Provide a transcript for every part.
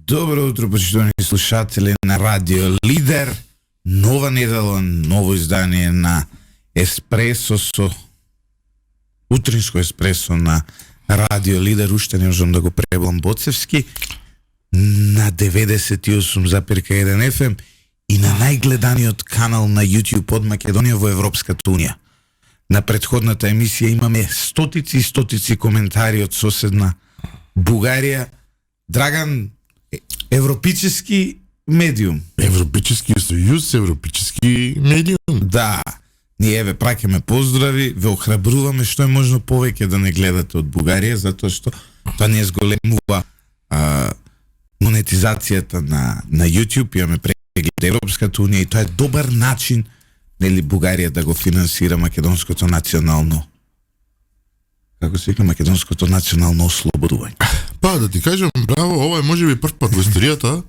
Добро утро, почитувани слушатели на Радио Лидер. Нова недела, ново издание на Еспресо со утринско еспресо на Радио Лидер. Уште не можам да го преблам Боцевски на 98,1 FM и на најгледаниот канал на YouTube од Македонија во Европската Унија. На претходната емисија имаме стотици и стотици коментари од соседна Бугарија. Драган, европически медиум. Европически сојуз, европически медиум. Да, ние ве праќаме поздрави, ве охрабруваме што е можно повеќе да не гледате од Бугарија, затоа што тоа не зголемува монетизацијата на YouTube, имаме преглед Европската Унија и тоа е добар начин нели Бугарија да го финансира македонското национално, како се вика, македонското национално ослободување. Па да ти кажам, браво, ова е можеби прв пат во историјата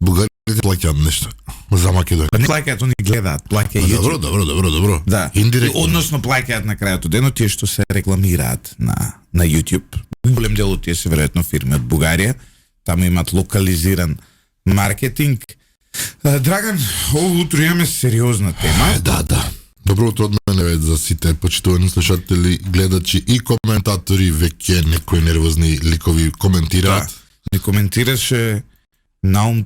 бугарите плаќаат нешто за Македонија. Па не плаќаат, они гледаат, плаќа YouTube. Добро. Да. Индиректно. Односно плаќаат на крајот од денот тие што се рекламираат на YouTube. Голем дел од тие се веројатно фирми од Бугарија. Таму имаат локализиран маркетинг. Драган, ово утро имаме сериозна тема. Да. Добро утро од мене за сите почитувани слушатели, гледачи и коментатори. Веќе некои нервозни ликови коментираат. Да, ни коментираше Наум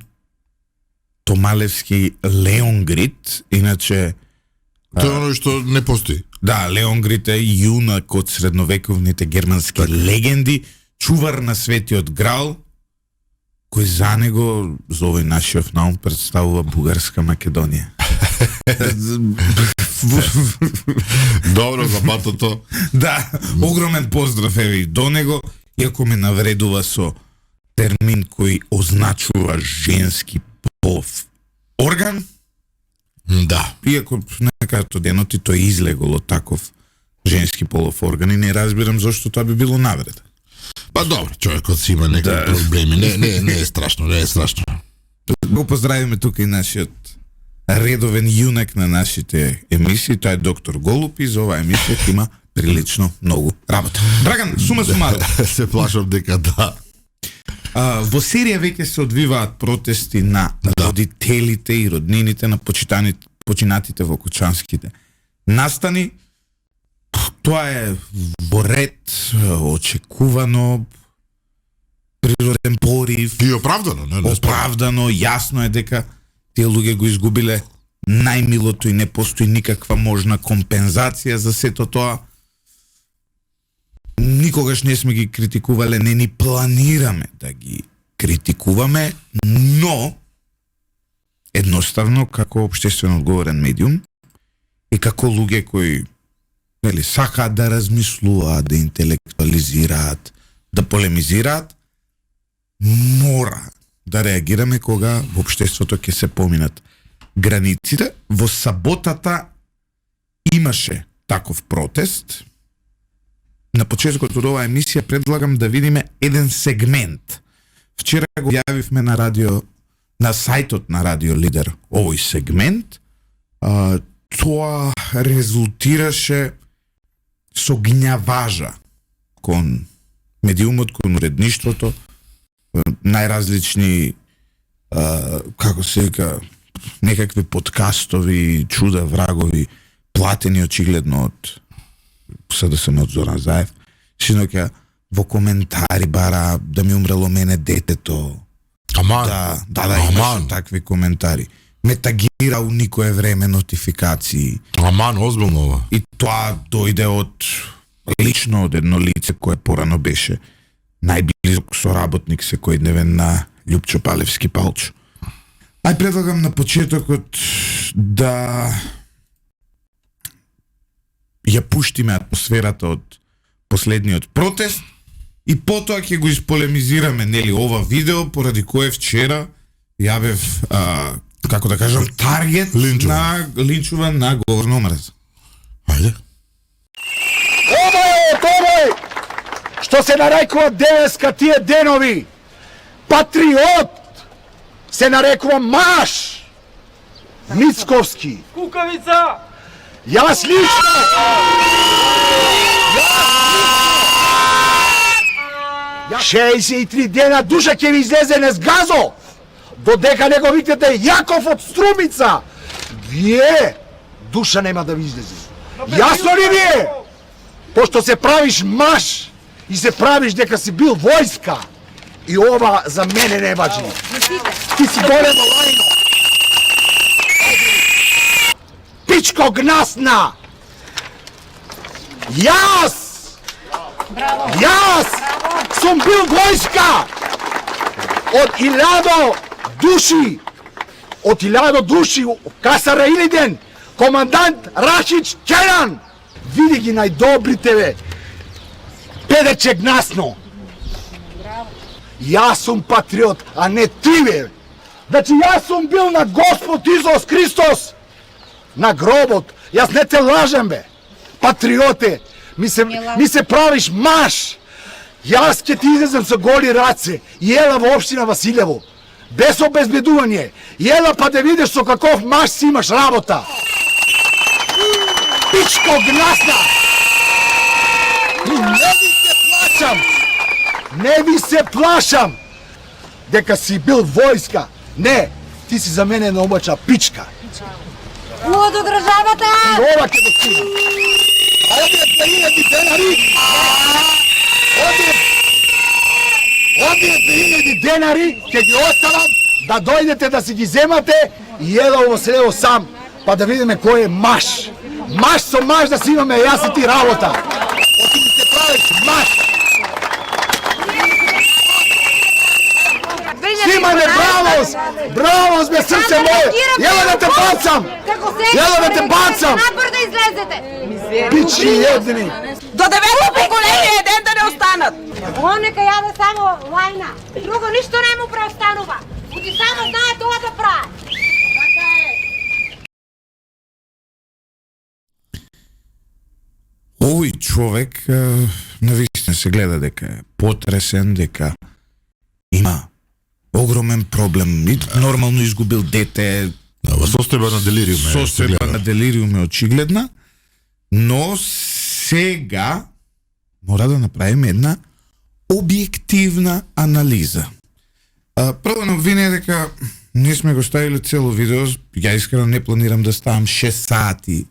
Томалевски Леонгрид, иначе Тоа е оно што не постои. да, Леонгрид е јунак од средновековните германски легенди, чувар на светиот грал, кој за него, за овој нашиот Наум, представува бугарска Македонија. Добро за батото. Да, огромен поздрав еве и до него, иако ме навредува со термин кој означува женски полов орган, Да. иако некако денот и тој излегол од таков женски полов орган и не разбирам зошто тоа би било навреда. Па добро, човекот си има некои проблеми. Не е страшно. Го поздравиме тука и нашиот редовен јунак на нашите емисии, тоа е доктор Голуб, и за оваа емисија има прилично многу работа. Драган, сума сумаро. Се плашам дека да. Во Сирија веќе се одвиваат протести на родителите и роднините на починатите во Кучанските настани. Тоа е во ред, очекувано, природен порив. И оправдано, не? Оправдано, јасно е дека тие луѓе го изгубиле најмилото и не постои никаква можна компензација за сето тоа. Никогаш не сме ги критикувале, не ни планираме да ги критикуваме, но едноставно како општествено одговорен медиум и како луѓе кои сакаат да размислуваат, да интелектуализираат, да полемизираат, мора да реагираме кога во општеството ќе се поминат границите. Во саботата имаше таков протест. На почетокот од оваа емисија предлагам да видиме еден сегмент. Вчера го јавивме на сајтот на Радио Лидер овој сегмент. Тоа резултираше со гњаважа кон медиумот, кон уредништвото, најразлични како се вика, некакви подкастови, чуда врагови, платени очигледно од СДСМ од Зоран Заев. Синоќа во коментари бара да ми умрело мене детето. Аман. Да, имаше такви коментари. Ме тагира у никое време нотификации. Аман, озбилно ова. И тоа дојде од лично од едно лице кое порано беше најблизок соработник секојдневен на Љупчо Палевски Палчо. Ај предлагам на почетокот да ја пуштиме атмосферата од последниот протест и потоа ќе го исполемизираме, нели, ова видео поради кое вчера јавев како да кажам, таргет на линчува на говорна омраза. Ајде. Овој што се нарекува девеска тие денови, патриот, се нарекува Маш Мицковски. Кукавица! Јас лично 63 дена душа ќе ви излезе нез газо, додека не го викнете Јаков од Струмица. Вие душа нема да ви излезе. Јасно ли ви е? Пошто се правиш маж и се правиш дека си бил војска, и ова за мене не важи. Ти си големо лајно. Пичко гнасна! Јас сум бил војска од 1000 души, Касара Илиден, командант Рашич Керан. Види ги најдобрите, бе. Педече гнасно. Јас сум патриот, а не ти, бе. Значи јас сум бил на Господ Исус Христос на гробот. Јас не те лажем, бе. Патриоте, ми се правиш маж. Јас ќе ти излезем со голи раце и ела во општина Василево. Без обезбедување. Ела па да видиш со каков маж си имаш работа. Пичко гнасна! Не ви се плашам дека си бил војска. Не, ти си за мене една обача пичка. Луд од државата! Ова ќе го стигна. Овие 2000 денари! Овие 2000 денари ќе ги оставам да дојдете да си ги земате и едо во село сам, па да видиме кој е маж. Маж со маж да си имаме јас и ти работа. Оти ми се правиш маж. Симане, бравос! Бравос, бе, срце моје! Јела да те бацам! Јела да те бацам! Напор да излезете! Пичи едни! До 9-то поколение ден да не останат! Он нека јаде само лајна. Друго ништо не му преостанува. Оти само знае тоа да прави. Така е. Овој човек навистина се гледа дека е потресен, дека има огромен проблем. Нормално изгубил дете. Во состојба на делириум е. Состојба на делириум е очигледна, но сега мора да направиме една објективна анализа. Прво на обвинение дека ние сме го ставили цело видео, ја искрено не планирам да ставам 6 сати,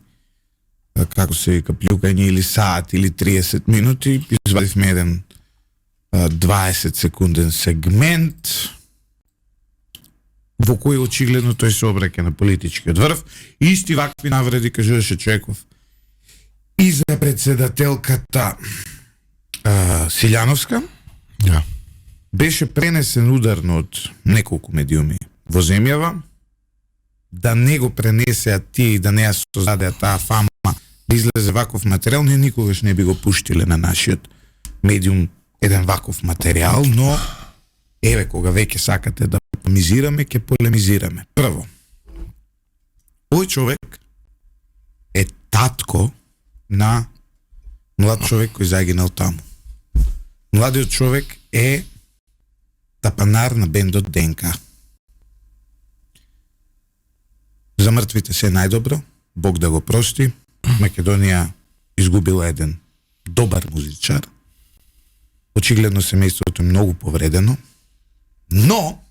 како се вика, плюкање, или сат, или 30 минути, извадивме еден 20 секунден сегмент, во кој очигледно тој се обраќа на политичкиот врв. Исти вакви навреди кажуваше Чеков и за председателката Силјановска. Да. Беше пренесен ударно од неколку медиуми во земјава, да не го пренесеа тие и да не ја создадеа таа фама да излезе ваков материјал. Ние никогаш не би го пуштиле на нашиот медиум еден ваков материјал, но еве кога веќе сакате да полемизираме, ќе полемизираме. Прво, овој човек е татко на млад човек кој загинал таму. Младиот човек е тапанар на бендот ДНК. За мртвите се најдобро, Бог да го прости. Македонија изгубила еден добар музичар. Очигледно семејството е многу повредено, но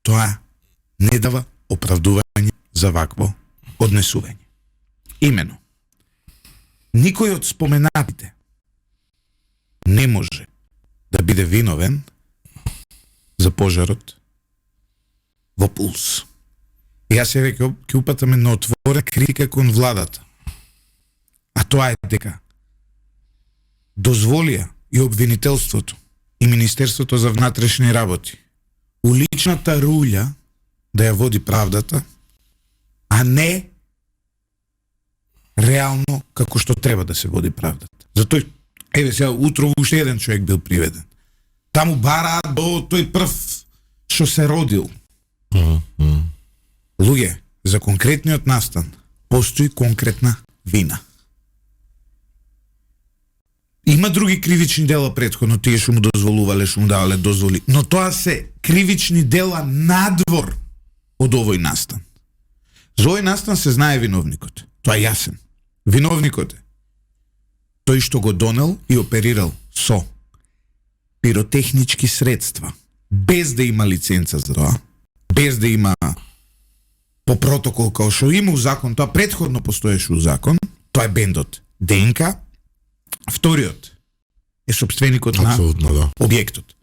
тоа не дава оправдување за вакво однесување. Имено, никој од споменатите не може да биде виновен за пожарот во Пулс. И јас сега ќе упатаме на отворена критика кон владата. А тоа е дека дозволија и обвинителството и Министерството за внатрешни работи уличната рулја да ја води правдата, а не реално како што треба да се води правдата. Затоа, еве сега, утро уште еден човек бил приведен. Таму бара до тој прв што се родил. Луѓе, за конкретниот настан постои конкретна вина. Има други кривични дела претходно, тие што му дозволувале, што му давале дозволи, но тоа се кривични дела надвор од овој настан. За овој настан се знае виновникот. Тоа е јасен. Виновникот е тој што го донел и оперирал со пиротехнички средства, без да има лиценца за тоа, без да има по протокол као што има у закон, тоа претходно постоеше у закон, тоа е бендот ДНК, вториот е собственикот на објектот.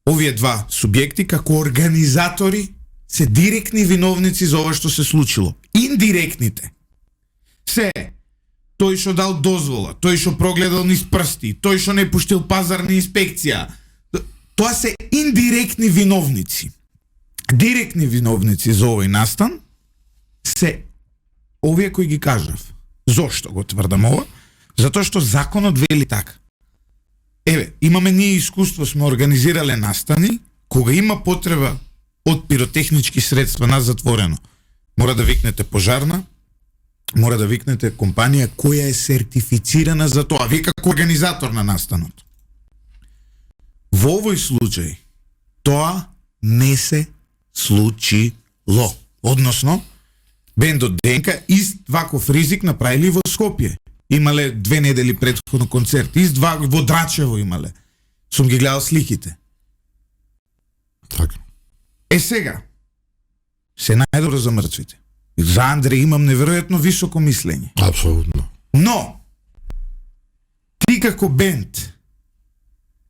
Овие два субјекти како организатори се директни виновници за ова што се случило. Индиректните се тој што дал дозвола, тој што прогледал низ прсти, тој што не пуштил пазарна инспекција. Тоа се индиректни виновници. Директни виновници за овој настан се овие кои ги кажав. Зошто го тврдам ова? Затоа што законот вели така. Еве, имаме ние искуство, сме организирале настани, кога има потреба од пиротехнички средства на затворено. Мора да викнете пожарна, мора да викнете компанија која е сертифицирана за тоа, вие како организатор на настанот. Во овој случај, тоа не се случило. Односно, бендот ДНК ист ваков ризик направили во Скопје. Имале 2 недели претходно концерт, ист во Драчево имале. Сум ги гледал сликите. Така. Сега, се најдобро за мртвите. За Андреј имам неверојатно високо мислење. Апсолутно. Но, ти како бенд,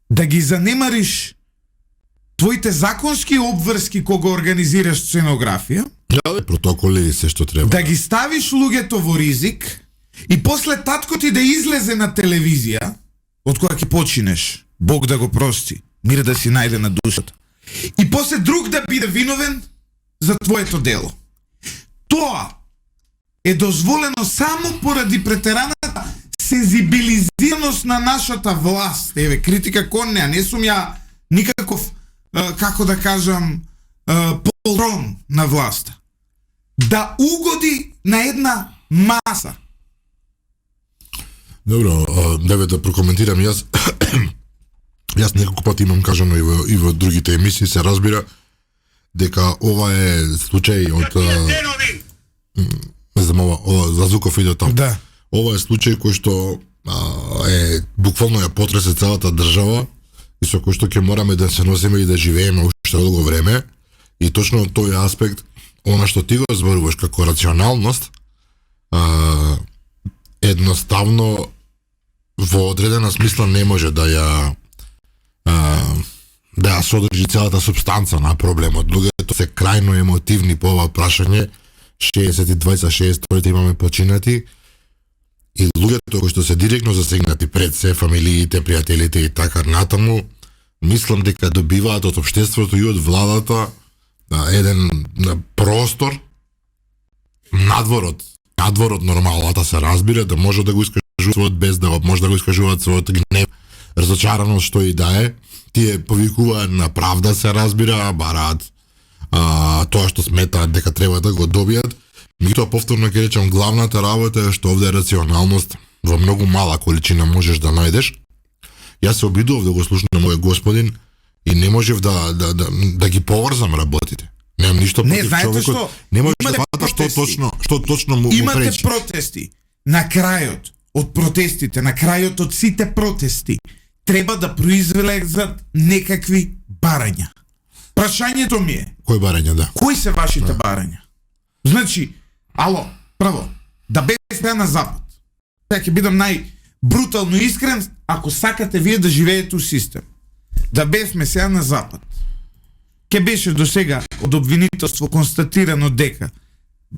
да ги занемариш твоите законски обврски кога организираш сценографија, протоколи и се што треба. да ги ставиш луѓето во ризик и после татко ти да излезе на телевизија, од која ќе починеш, Бог да го прости, мир да си најде на душата, и после друг да биде виновен за твоето дело. Тоа е дозволено само поради претераната сензибилизираност на нашата власт. Еве, критика кон неа, не сум ја никаков, како да кажам, полрон на власта. Да угоди на една маса. Добро, да прокоментирам јас. Јас неколку пати имам кажано и во другите емисии, се разбира дека ова е случај од не знам, ова за Зуков иде таму. Да. Ова е случај кој што е буквално ја потресе целата држава и со кој што ќе мораме да се носиме и да живееме уште долго време. И точно од тој аспект, она што ти го зборуваш како рационалност, едноставно во одредена смисла не може да ја содржи целата субстанца на проблемот. Луѓето се крајно емотивни по ова прашање. 62-63 имаме починати и луѓето кои што се директно засегнати пред се, фамилиите, пријателите и така натаму, мислам дека добиваат од општеството и од владата еден простор надвор од нормалата, се разбира, да може да го искажуваат без да може да го искажуваат својот гнев, разочараност, што и да е. Тие повикуваат на правда, се разбира, бараат тоа што сметаат дека треба да го добијат. Меѓутоа, повторно ќе речам, главната работа е што овде е рационалност во многу мала количина можеш да најдеш. Јас се обидував да го слушнам мој господин и не можев да ги поврзам работите. Немам ништо против човекот. Што? Не можеш да фаташ што точно му пречи. Имате протести. На крајот од протестите, на крајот од сите протести, треба да произвелезат некакви барања. Прашањето ми е, кој барања, да? Кои се вашите барања? Значи, ало, прво, да бевте на запад. Сега ќе бидам најбрутално искрен, ако сакате вие да живеете у систем. Да бевме сега на запад. Ке беше до сега од обвинителство констатирано дека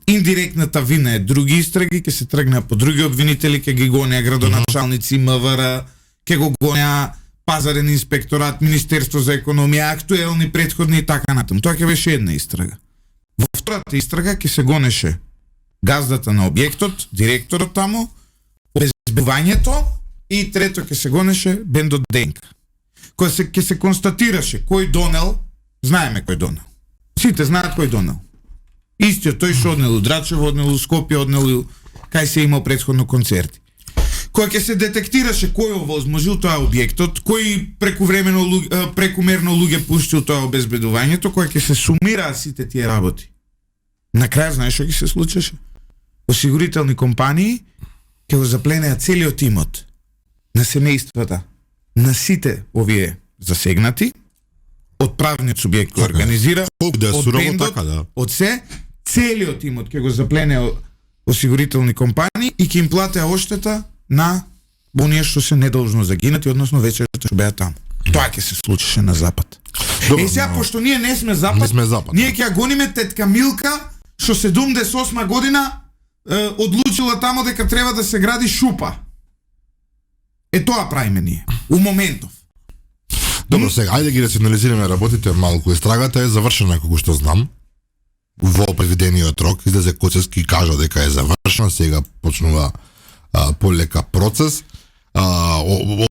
индиректната вина е други истраги, ке се тргнеа по други обвинители, ке ги гонеа градоначалници, МВР, ке го гонеа Пазарен инспекторат, Министерство за економија, актуелни, претходни и така натаму. Тоа ќе беше една истрага. Во втората истрага ќе се гонеше газдата на објектот, директорот таму, обезбедувањето и трето ќе се гонеше бендот ДНК. Кој ќе се констатираше кој донел, знаеме кој донел. Сите знаат кој донел. Истиот тој што однел у Драчево, однел у Скопје, однел кај се имал претходно концерти. Кој ќе се детектираше кој овозможил тоа објектот, кој прекумерно луѓе пуштил тоа обезбедувањето, кој ќе се сумираа сите тие работи. На крај знаеш што ќе се случеше? Осигурителни компании ќе го запленеа целиот имот на семејствата на сите овие засегнати, од правниот субјект кој организира, Колку да е од сурово бендот, така, да. од се, целиот имот ќе го заплене осигурителни компании и ќе им платеа оштета на оние што се недолжно загинати, односно вечерта што беа таму. Тоа ќе се случише на запад. Добро, Сега, но- пошто ние не сме запад, Не сме запад, ние ќе ја гониме тетка Милка, што 78 година одлучила тамо дека треба да се гради шупа. Тоа правиме ние, у моментов. Добро, сега, ајде ги рационализираме работите малку. Истрагата е завршена, како што знам. Во предвидениот рок излезе Коцевски и кажа дека е завршена, сега почнува полека процес.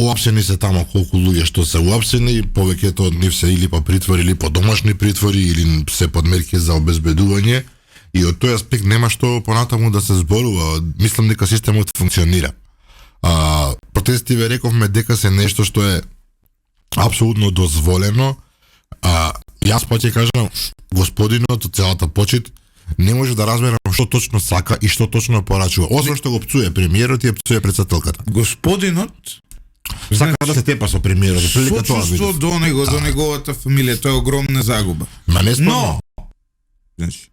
Уапсени се тамо колку луѓе што се уапсени, повеќето од нив се или по притвори, или по домашни притвори, или се под мерки за обезбедување. И од тој аспект нема што понатаму да се зборува. Мислам дека системот функционира. Протести ве рековме дека се нешто што е апсолутно дозволено. Јас па ќе кажам, господинот од целата почит не може да разберам што точно сака и што точно порачува. Освен што го пцуе премиерот и ја пцуе председателката. Господинот Сака да се тепа со премиерот, прилика тоа сочувство видов. до него, до неговата фамилија, тоа е огромна загуба. Ма не спомнам. Но, значи,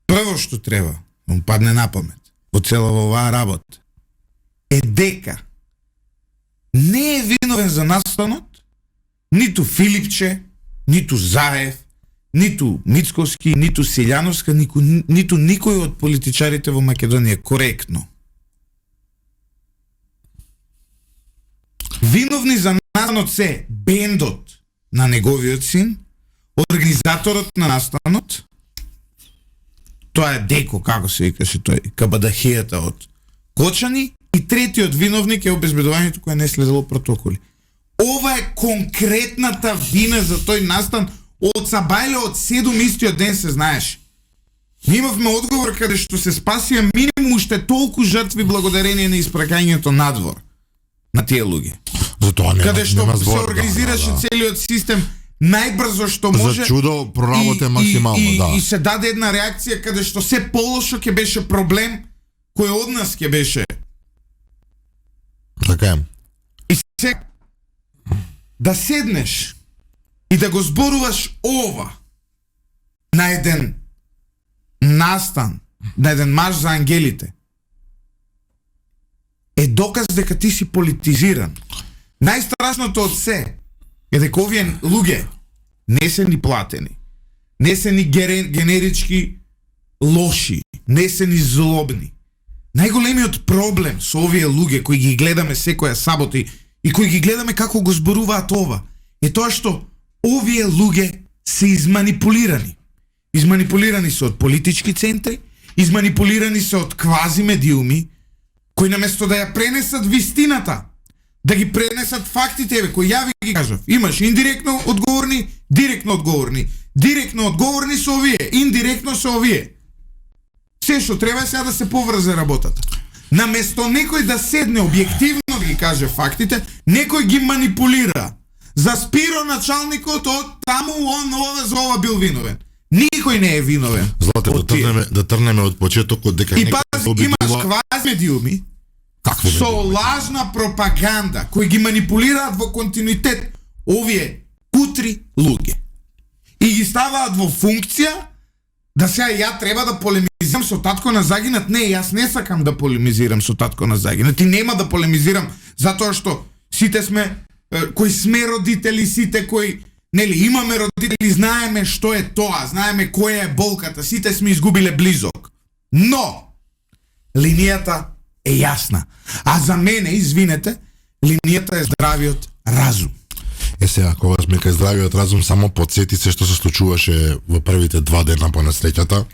прво што треба, да му падне на памет, во цела оваа работа, е дека не е виновен за настанот ниту Филипче, ниту Заев, ниту Мицковски, ниту Силјановска, ниту никој од политичарите во Македонија, коректно. Виновни за настанот се бендот на неговиот син, организаторот на настанот, тоа е Деко, како се викаше тој, кабадахијата од Кочани, и третиот виновник е обезбедувањето кое не следело протоколи. Ова е конкретната вина за тој настан од Сабајле од 7 истиот ден се знаеш. Ние имавме одговор каде што се спасија минимум уште толку жртви благодарение на испракањето надвор на тие луѓе. Затоа нема, Каде што нема се збор, организираше да. целиот систем најбрзо што може. За чудо проработе максимално, да. И се даде една реакција каде што се полошо ќе беше проблем кој од нас ќе беше. Така е. И се да седнеш и да го зборуваш ова на еден настан, на еден марш за ангелите, е доказ дека ти си политизиран. Најстрашното од се е дека овие луѓе не се ни платени, не се ни генерички лоши, не се ни злобни. Најголемиот проблем со овие луѓе кои ги гледаме секоја сабота и кои ги гледаме како го зборуваат ова, е тоа што овие луѓе се изманипулирани. Изманипулирани се од политички центри, изманипулирани се од квази медиуми, кои наместо да ја пренесат вистината, да ги пренесат фактите, кои ја ви ги кажав, имаш индиректно одговорни, директно одговорни. Директно одговорни се овие, индиректно се овие. Се што треба е сега да се поврзе работата. Наместо некој да седне објективно да ги каже фактите, некој ги манипулира. За Спиро началникот од таму он ова бил виновен. Никој не е виновен. Злате, да трнеме од почетокот дека И некој пази, обидува- имаш квази медиуми Какви со медиуми? лажна пропаганда кои ги манипулираат во континуитет овие кутри луѓе. И ги ставаат во функција да сега ја треба да полемизирам со татко на загинат. Не, јас не сакам да полемизирам со татко на загинат. И нема да полемизирам затоа што сите сме кои сме родители, сите кои нели имаме родители, знаеме што е тоа, знаеме која е болката, сите сме изгубиле близок. Но линијата е јасна. А за мене, извинете, линијата е здравиот разум. Сега, кога сме кај здравиот разум, само подсети се што се случуваше во првите 2 дена по несреќата.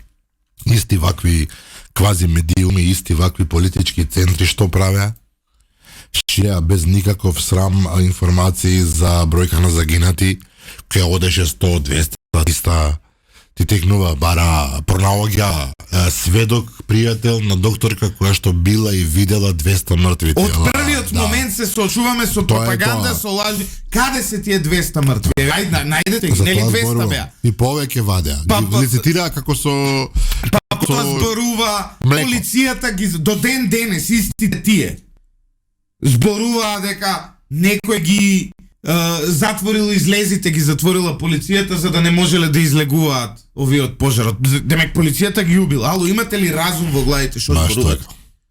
Исти вакви квази медиуми, исти вакви политички центри што правеа? Шија без никаков срам информации за бројка на загинати, која одеше 100, 200, 300, ти текнува бара, пронаоѓа сведок, пријател на докторка која што била и видела 200 мртви. Од првиот момент се соочуваме со Тоа е пропаганда, тоа. со лажи. Каде се тие 200 мртви? Ајде, најдете ги, нели 200 беа? И повеќе вадеа. Па, Ги лицитираа како со... Тоа зборува, млеко. полицијата ги до ден денес истите тие зборуваа дека некој ги затворил излезите, ги затворила полицијата за да не можеле да излегуваат овие од пожарот. Демек полицијата ги убила. Ало, имате ли разум во главите што зборувате?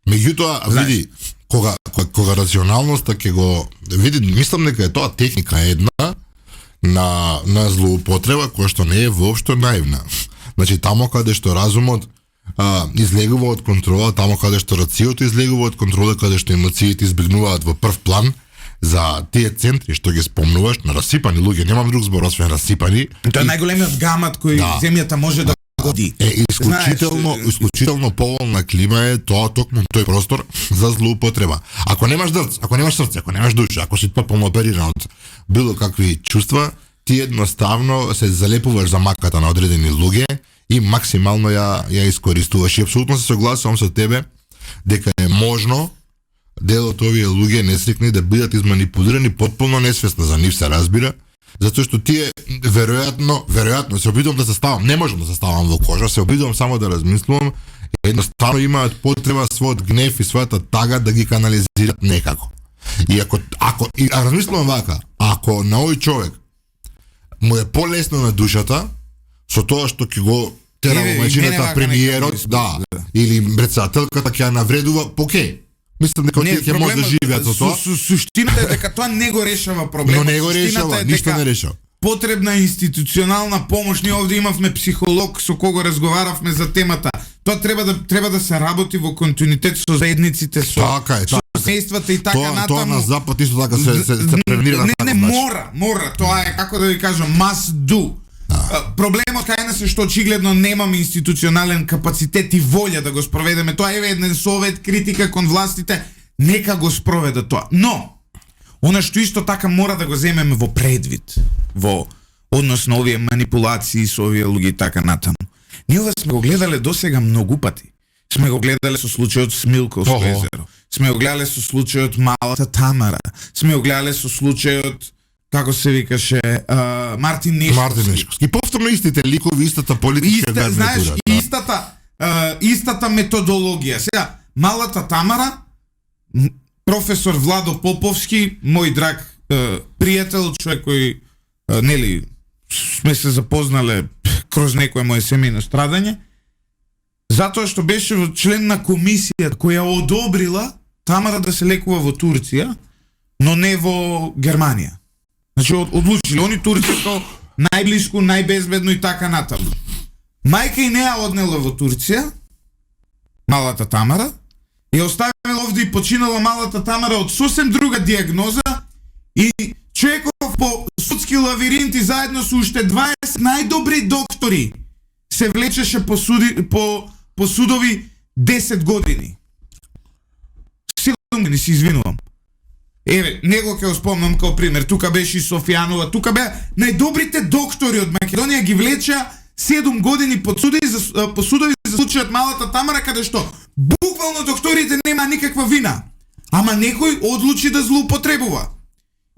Меѓутоа, види, кога рационалноста ќе го види, мислам дека е тоа техника една на злоупотреба која што не е воопшто наивна. Значи таму каде што разумот излегува од контрола, таму каде што рациото излегува од контрола, каде што емоциите избегнуваат во прв план, за тие центри што ги спомнуваш, на расипани луѓе, немам друг збор освен расипани. Тоа е најголемиот гамат кој земјата може да годи. Исклучително поволна клима е тоа токму тој простор за злоупотреба. Ако немаш дрц, ако немаш срце, ако немаш душа, ако си потполно опериран од било какви чувства, ти едноставно се залепуваш за маката на одредени луѓе и максимално ја искористуваш. И апсолутно се согласувам со тебе дека е можно дел од овие луѓе несрекни да бидат изманипулирани потполно несвесно, за нив се разбира, затоа што тие веројатно се обидувам да се ставам, не можам да се ставам во кожа, се обидувам само да размислувам, едноставно имаат потреба својот гнев и својата тага да ги канализираат некако. И ако размислувам вака, ако на овој човек му е полесно на душата со тоа што ќе го тера во мајчината премиерот, или председателката ќе ја навредува, окей. Мислам дека тие ќе може да живеат со тоа. Суштината е дека тоа не го решава проблемот. Но не го решава, ништо не решава. Потребна институционална помош. Ние овде имавме психолог со кого разговаравме за темата. Тоа треба да се работи во континуитет со заедниците, со семејствата и така натаму. Тоа на запад исто така се превенира. Не, мора. Тоа е, како да ви кажам, must do. Проблемот кај нас е што очигледно немаме институционален капацитет и волја да го спроведеме тоа. Еве еден совет, критика кон властите, нека го спроведа тоа. Но она што исто така мора да го земеме во предвид, во однос на овие манипулации со овие луѓе и така натаму. Ние ова сме го гледале досега многу пати. Сме го гледале со случајот Смилковско езеро. Сме го гледале со случајот Малата Тамара. Сме го гледале со случајот, како се викаше, Мартин Нешковски. И повторно истите ликови, истата политичка гарнитура. Знаеш, истата методологија. Сега, Малата Тамара, професор Владо Поповски, мој драг пријател, човек кој, нели, сме се запознале кроз некое моje семејно страдање, затоа што беше член на комисија која одобрила Тамара да се лекува во Турција, но не во Германија. Значи, одлучили они Турција најблиску, најбезбедно и така натаму. Мајка и неа однела во Турција, Малата Тамара, и оставила овде и починала Малата Тамара од сосем друга диагноза и човеков по судски лавиринти заедно со уште 20 најдобри доктори се влечеше по судови 10 години. 7 години, се извинувам. Еве, него ќе го спомнам као пример. Тука беше и Софијанова, тука беа најдобрите доктори од Македонија, ги влечеа 7 години по судови за случајот Малата Тамара, каде што буквално докторите нема никаква вина. Ама некој одлучи да злоупотребува.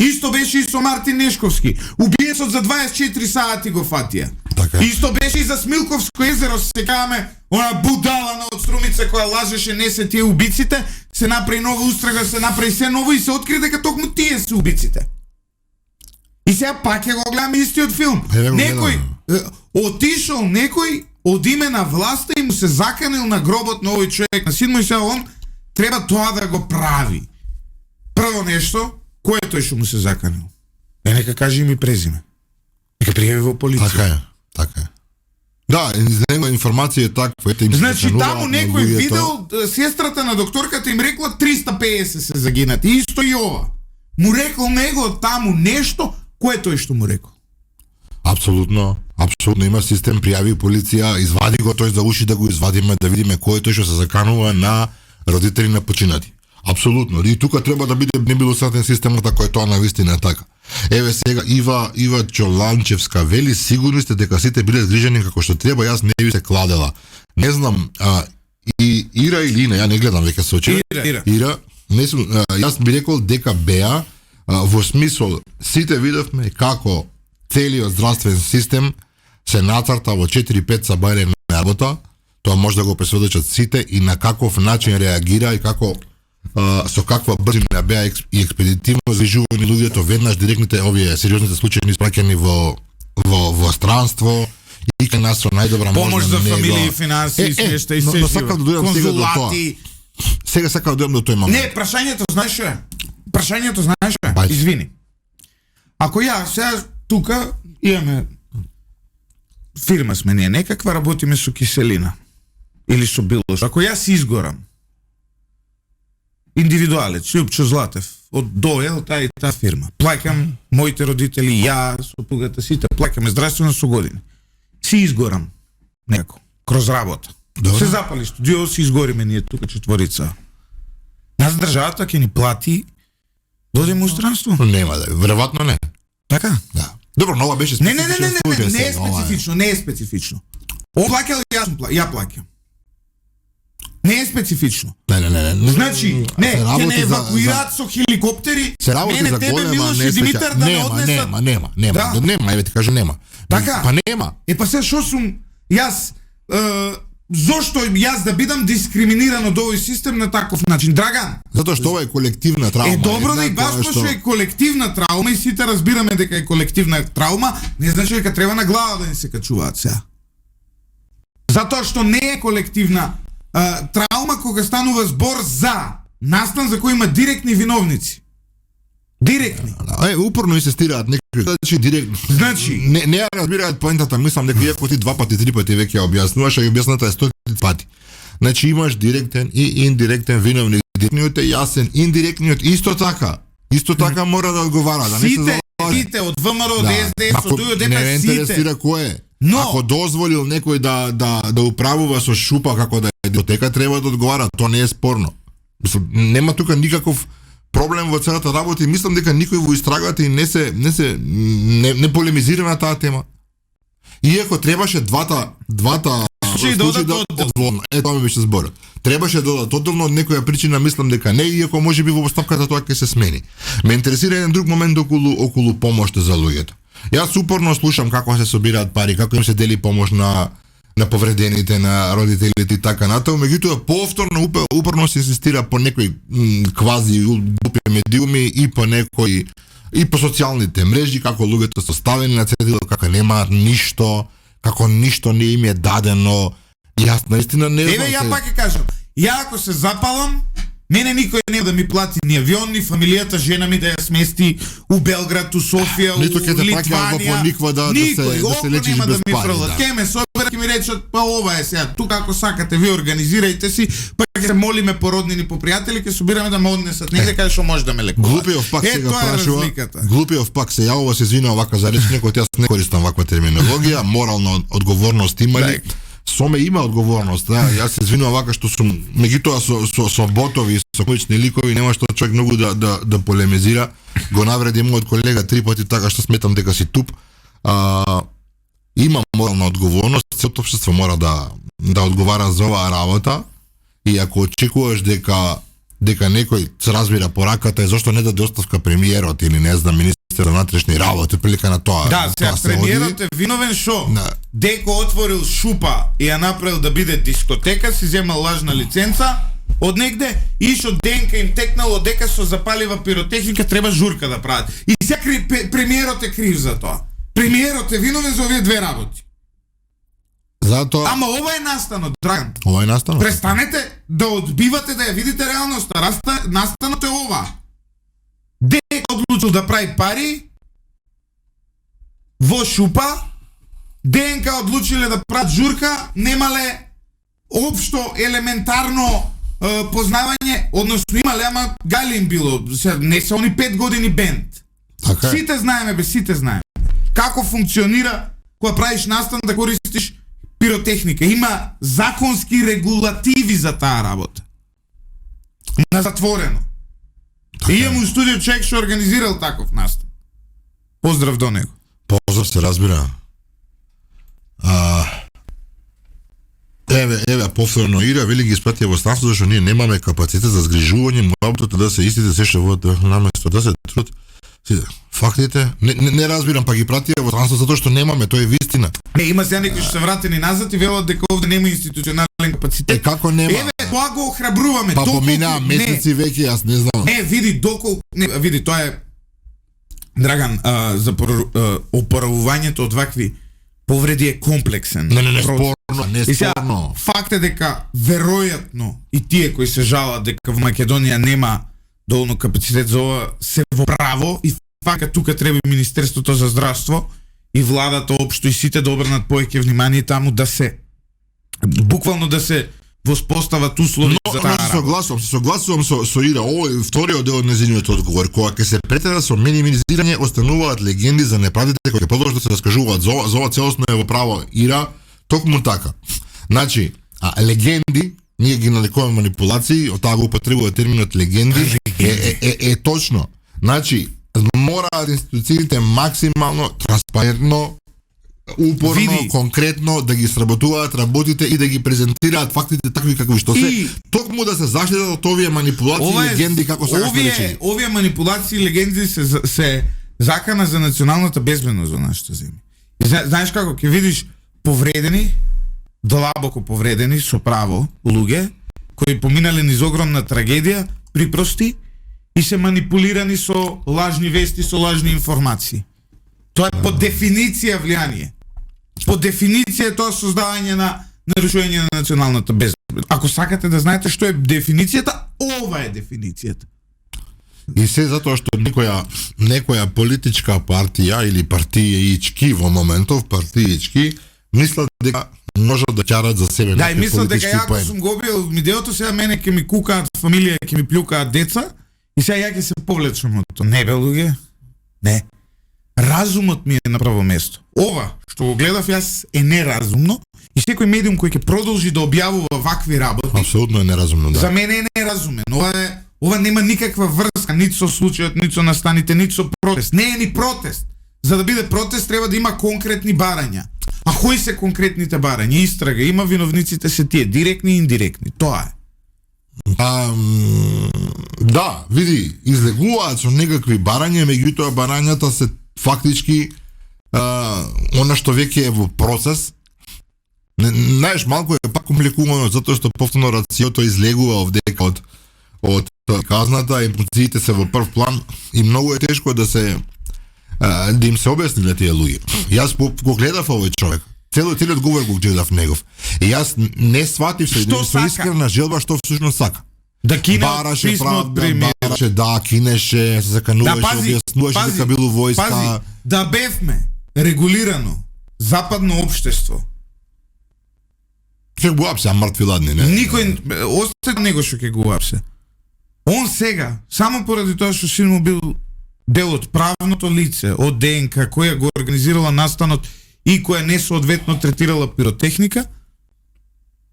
Исто беше и со Мартин Нешковски. Убиецот за 24 сати го фатија. Така. Исто беше и за Смилковско езеро, се каваме, она будала на од Струмица која лажеше не се тие убиците, се направи нова устрага, се направи се ново и се откри дека токму тие се убиците. И сега пак ќе го гледаме истиот филм. Некој отишол некој од име на власта и му се заканил на гробот на овој човек, на син му, и сега он треба тоа да го прави. Прво нешто, кој е тој што му се заканил? Нека каже име и презиме. Нека пријави во полиција. Така е. Да, за него информација е таква. Значи таму некој видел, сестрата на докторката им рекла 350 се загинати. Исто и ова. Му рекол него таму нешто, кој е тој што му рекол? Апсолутно има систем, пријави полиција, извади го тој за уши да го извадиме, да видиме кој е тој што се заканува на родители на починати. Апсолутно. И тука треба да биде небилосатен системот, ако е тоа навистина така. Еве сега Ива Чоланчевска вели: сигурни сте дека сите биле згрижени како што треба, јас не би се кладела. Не знам, и Ира или Ина, ја не гледам веќе сочи. Ира, не сум, јас би рекол дека беа во смисол сите видовме како целиот здравствен систем се нацрта во 4-5 сабајле на работа. Тоа може да го пресведочат сите и на каков начин реагира и како со каква брзина беа и експедитивно движување луѓето веднаш директните овие сериозните случаи испраќани во странство и кај нас со најдобра помош за можна фамилии, финанси, смешта и но сакам да дојдам сега до тоа. конзулати. Сега сакам да дојдам до тој момент. Не, прашањето знаеш што е? Прашањето знаеш што е? Бајде. Извини. Ако ја сега тука имаме фирма сме ние, некаква работиме со киселина или со било што. Ако јас изгорам индивидуалец, Љупчо Златев, од доел таа и таа фирма. Плаќам моите родители, ја, сопругата, сите, плаќаме здравствено со години. Си изгорам некако, кроз работа. Добре. Се запали студио, си изгориме ние тука четворица. Нас државата ќе ни плати да одиме у странство. Нема да, веројатно не. Така? Да. Добро, нова беше Не специфичен случај. е сега, ова е. специфично, не е специфично. Он плаќал, ја плаќам. Не е специфично. Не. Значи, Се ќе работи не за- евакуираат со хеликоптери, Се работи мене, за тебе, голема, Милош не и се Димитар да не однесат. Нема. Да. Нема, еве ти кажам нема. Така. Па нема. Е, па се шо сум, јас, зошто јас да бидам дискриминиран од овој систем на таков начин? Драган, Затоа што ова е колективна травма. е добро да и една баш која што е колективна травма и сите разбираме дека е колективна травма, не значи дека треба на глава да ни се качуваат сега. Затоа што не е колективна травма кога станува збор за настан за кој има директни виновници. Директни. Упорно инсистираат некои, значи директно. Значи, Не ја разбираат поентата, мислам дека иако ти 2 пати, 3 пати веќе ја објаснуваш, а ја објасната е 100 пати. Значи имаш директен и индиректен виновник. Директниот е јасен, индиректниот исто така. Исто така мора да одговара, да не се сите, залага. сите од ВМРО, од СДС, Ако од УДП, не ме сите. интересира кој е. Но- Ако дозволил некој да управува со шупа како да е дискотека, треба да одговара, тоа не е спорно. Мислам, нема тука никаков проблем во целата работа и мислам дека никој во истрагата и не полемизира на таа тема. Иако требаше двата Случаи да одат одделно. тоа ми беше зборот. Требаше да одат одделно од некоја причина, мислам дека не, иако можеби во поставката тоа ќе се смени. Ме интересира еден друг момент околу помош за луѓето. Јас упорно слушам како се собираат пари, како им се дели помош на повредените, на родителите и така натаму, меѓутоа повторно упорно се инсистира по некои квази глупи медиуми и по некои и по социјалните мрежи како луѓето се ставени на цедило, како немаат ништо, како ништо не им е дадено. Јас наистина не знам. Еве ја пак ќе кажам, ја ако се запалам, мене никој не да ми плати ни авион, ни фамилијата, жена ми да ја смести у Белград, у Софија, Ниту у ќе те праќаат во Литванија. Пониква да се лечиш нема без да ми пари, фрлат. да. Ке ме соберат, ќе ми речат, па ова е сега, тука ако сакате ви организирајте си, па ќе се молиме по роднини, по пријатели, ќе собираме да ме однесат негде каде што може да ме лекува. Глупиов пак сега тоа е прашува. разликата. Глупиов пак се јавува, се извинува вака за реч, некој јас не користам ваква терминологија, морална одговорност има ли? Соме има одговорност, да, јас се извинувам вака што сум меѓутоа со ботови и со лични ликови нема што човек многу да полемизира. Го навреди мојот колега 3 пати така што сметам дека си туп. Има морална одговорност, целото општество мора да одговара за оваа работа и ако очекуваш дека некој се разбира пораката е зашто не даде оставка премиерот или не знам министер за внатрешни работи прилика на тоа. Да, сега се премиерот е виновен шо? Да. Деко отворил шупа и ја направил да биде дискотека, си земал лажна лиценца од негде и што денка им текнало дека со запалива пиротехника треба журка да прават. И сега премиерот е крив за тоа. Премиерот е виновен за овие две работи. Затоа Ама ова е настанот, Драган. ова е настанот. Престанете да одбивате да ја видите реалноста. Настанот е ова. Дека одлучил да прави пари во шупа, ДНК одлучиле да прават журка, немале општо елементарно познавање, односно имале, ама гали им било, не се они 5 години бенд. Така е. Сите знаеме, сите знаеме. Како функционира кога правиш настан да користиш пиротехника. Има законски регулативи за таа работа. На затворено. И имам у студио човек што организирал таков настан. Поздрав до него. Поздрав, се разбира. Еве повторно Ира вели ги испратија во станство зашто ние немаме капацитет за згрижување, работата да се истите се што водат наместо да се труд. Фактите не разбирам, па ги пратија во станство затоа што немаме, тоа е вистина. Не, има сега некои што се вратени назад и велат дека овде нема институционален капацитет. Како нема? Еве, тоа го охрабруваме. Па Доколку поминаа месеци веќе, јас не знам. Не, види, тоа е Драган, за опоравувањето од вакви повреди е комплексен. Не спорно, не И сега, спорно. факт е дека веројатно и тие кои се жалат дека во Македонија нема доволно капацитет за ова се во право, и факт е тука треба и Министерството за здравство и владата општо и сите да обрнат повеќе внимание таму, да се буквално да се воспостават услови за таа работа. Согласувам со Ира. Овој вториот дел од нејзиниот одговор, кога ќе се претера со минимизирање, остануваат легенди за неправдите кои ќе продолжат да се раскажуваат. За ова целосно е во право Ира, токму така. Значи, легенди, ние ги нарекуваме манипулации, од таа го употребува терминот легенди, е точно. Значи, мораат институциите максимално транспарентно, упорно, конкретно да ги сработуваат работите и да ги презентираат фактите такви какви што се, токму да се заштитат од овие манипулации и легенди како се наречени. Овие манипулации и легенди се закана за националната безбедност во нашата земја. И знаеш како ќе видиш повредени, длабоко повредени со право луѓе кои поминале низ огромна трагедија, припрости и се манипулирани со лажни вести, со лажни информации. Тоа е по дефиниција влијание. По дефиниција тоа создавање на нарушување на националната безбедност. Ако сакате да знаете што е дефиницијата, ова е дефиницијата. И се затоа што некоја политичка партија или партијички во моментов, партијички, мислат дека можат да ќарат за себе Да, и некои мислат дека политички ја поени. сум го објавил видеото, сега мене ќе ми кукаат фамилија, ќе ми плюкаат деца и сега ја ќе се повлечам од тоа. Не бе, луѓе. Не. Разумот ми е на право место. Ова што го гледав јас е неразумно и секој медиум кој ќе продолжи да објавува вакви работи, Апсолутно е неразумно, да. за мене е неразумен. Ова нема никаква врска ниту со случајот, ниту со настаните, ниту со протест. Не е ни протест. За да биде протест треба да има конкретни барања. А кои се конкретните барања? Истрага, има виновниците се тие, директни и индиректни. Тоа е. Да, види, излегуваат со некакви барања, меѓутоа барањата се фактички она што веќе е во процес. Знаеш, малку е пак компликувано затоа што повторно рациото излегува овдека од казната, емоциите се во прв план и многу е тешко да им се објасни на тие луѓе. Јас го гледав овој човек. Целиот говор го гледав негов. И јас не сватив се со искрена желба што всушност сака. Да кине бараше писмо од правда, премиер. бараше, да, кинеше, се закануваше, објаснуваше дека било војска. Да бевме регулирано западно општество. Ќе го апсе, мртви ладни, не? Никој остана него што ќе го апсе. Он сега, само поради тоа што син му бил дел од правното лице, од ДНК, која го организирала настанот и која несоодветно третирала пиротехника,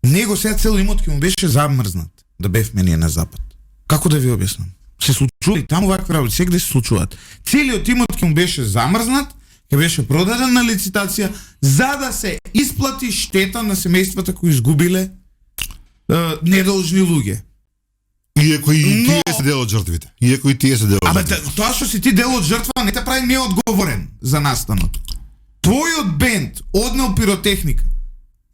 него сега цел имот ќе му беше замрзнат да бевме ние на запад. Како да ви објаснам? Се случува и таму вакви работи, сегде се случуваат. Целиот имот ќе му беше замрзнат, ќе беше продаден на лицитација за да се исплати штета на семејствата кои изгубиле недолжни луѓе. Иако и тие се дел од жртвите. Иако и тие се дел од жртвите. Тоа што си ти дел од жртва не те прави неодговорен за настанот. Твојот бенд однел пиротехника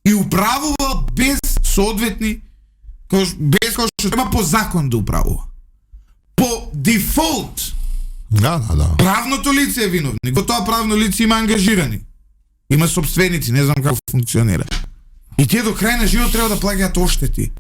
и управувал без соодветни, без кој што треба по закон да управува. По дефолт. Да. Правното лице е виновник. Во тоа правно лице има ангажирани. Има собственици, не знам како функционира. И тие до крај на живот треба да плаќаат оштети.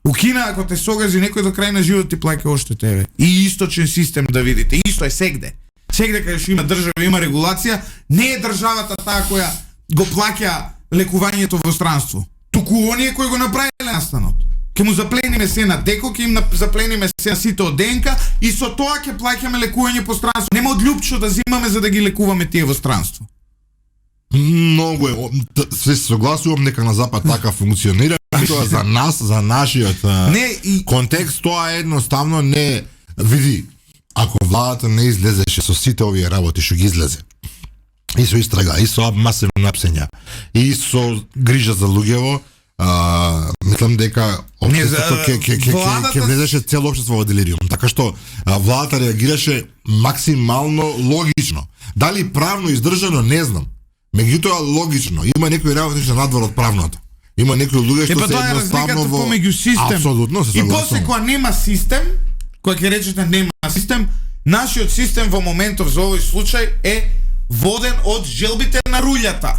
У Кина, ако те согази некој до крај на живот ти плаќа оштете. И источен систем да видите. Исто е сегде. Сегде каде што има држава, има регулација, не е државата таа која го плаќа лекувањето во странство. Туку оние кои го направиле настанот. Ке му заплениме се на ДЕКО, ке им заплениме се на сите од ДНК и со тоа ќе плаќаме лекување по странство. Нема од љупчо да зимаме за да ги лекуваме тие во странство. Многу е, се согласувам дека на запад така функционира, тоа за нас, за нашиот контекст, тоа едноставно не види. Ако владата не излезеше со сите овие работи што ги излезе, и со истрага, и со масивно апсења, и со грижа за луѓево, мислам дека општеството ќе влезеше цело општество во делириум. Така што владата реагираше максимално логично. Дали правно издржано, не знам. Меѓутоа логично, има некои работи што надвор од правното. Има некои луѓе што се тоа е едноставно разликата во помеѓу систем. Апсолутно се И согласувам. после кога нема систем, кога ќе речете нема систем, нашиот систем во моментов за овој случај е воден од желбите на руљата.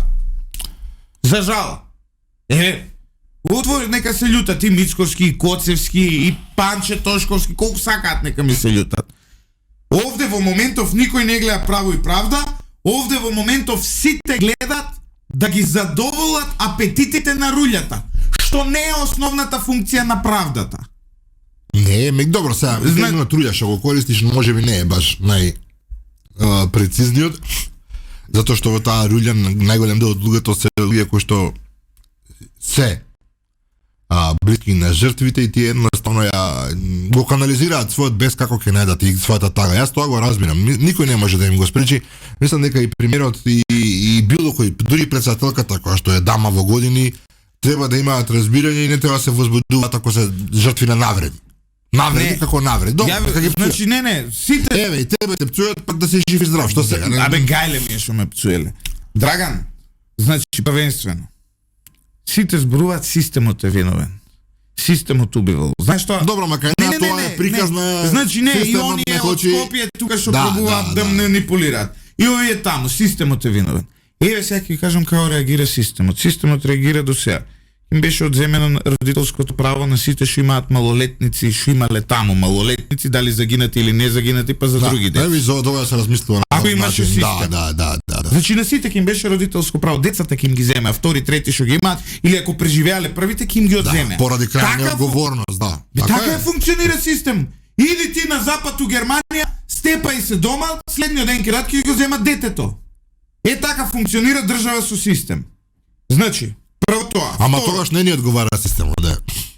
За жал. Отвори нека се љутат и Мицковски, и Коцевски, и Панче Тошковски, колку сакаат нека ми се љутат. Овде во моментов никој не гледа право и правда, овде во моментов сите гледат да ги задоволат апетитите на руљата, што не е основната функција на правдата. Не, добро, сега, терминот руља што го користиш, можеби не е баш прецизниот, затоа што во таа руља најголем дел од луѓето се луѓе кои што се блиски на жртвите и тие едноставно го канализираат својот бес како ќе најдат и својата тага. Јас тоа го разбирам. Никој не може да им го спречи. Мислам дека и премиерот и било кој, дури претседателката која што е дама во години, треба да имаат разбирање и не треба да се возбудуваат ако се жртви на навреди. Навреди како навреди. Добро, дека ги значи не, сите еве, и тебе те пцујат, пак да си жив и здрав, што сега? Абе гајле ми е што ме пцуеле. Драган, значи првенствено сите зборуваат системот е виновен. Системот убивал. Знаеш што? Добро, мака не, тоа е приказна. Значи не, и оние од Скопје тука што пробуваат да манипулираат. И овие таму, системот е виновен. Еве сега ќе кажам како реагира системот. Системот реагира до сега. Им беше одземено родителското право на сите што имаат малолетници, што имале таму малолетници, дали загинати или не загинати, па за други деца. Еви за тоа се размислува. Ако имаше систем. Да. Значи на сите ќе им беше родителско право, децата ќе им ги земе, а втори, трети што ги имаат или ако преживеале првите ќе им ги одземе. Поради крајна одговорност, да. Така е функционира систем. Иди ти на запад у Германија, степај се дома, следниот ден ќе го земат детето. Така функционира држава со систем. Значи, прво тоа. Ама тогаш не ни одговара системот, да.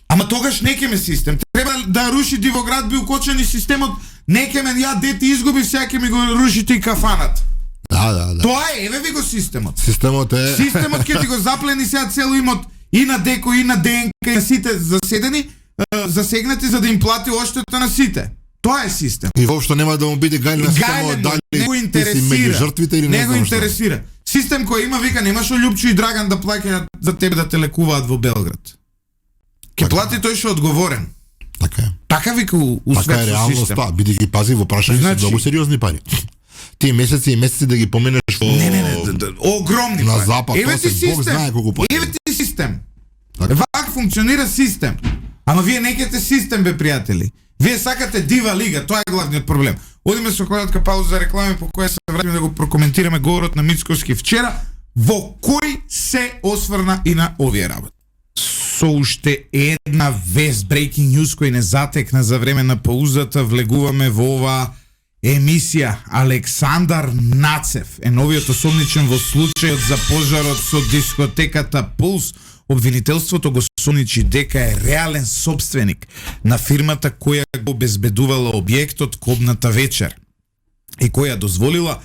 Ама тогаш не ме систем. Треба да руши Дивоград бил кочани системот, не ме ја дете изгуби, сега ќе ми го рушите и кафанат. Да. Тоа е, еве ви го системот. Системот е... Системот ќе ти го заплени сега цел имот и на ДЕКО, и на ДНК, и на сите засегнати за да им плати оштета на сите. Тоа е систем. И воопшто нема да му биде гајлен на системот, дали не го си меѓу жртвите или не го интересира. Систем кој има вика немаш Лјупчо и Драган да плаќаат за тебе да те лекуваат во Белград. Ке плати тој што одговорен. Така е. Така вика у така е реалноста, биди ги пази во прашање значи, многу сериозни пари. Тие месеци и месеци да ги поминеш во... Не, огромни на пари. запад, еве ти Бог знае колку пари. Еве ти систем. Вак функционира систем. Ама вие не ќете систем, бе, пријатели. Вие сакате дива лига, тоа е главниот проблем. Одиме со кратка пауза за реклами по која се вратиме да го прокоментираме говорот на Мицковски вчера, во кој се осврна и на овие работи. Со уште една вест, breaking news кој не затекна за време на паузата, влегуваме во оваа емисија. Александар Нацев е новиот осомничен во случајот за пожарот со дискотеката Пулс. Обвинителството го сомничи дека е реален собственик на фирмата која го обезбедувала објектот кобната вечер и која дозволила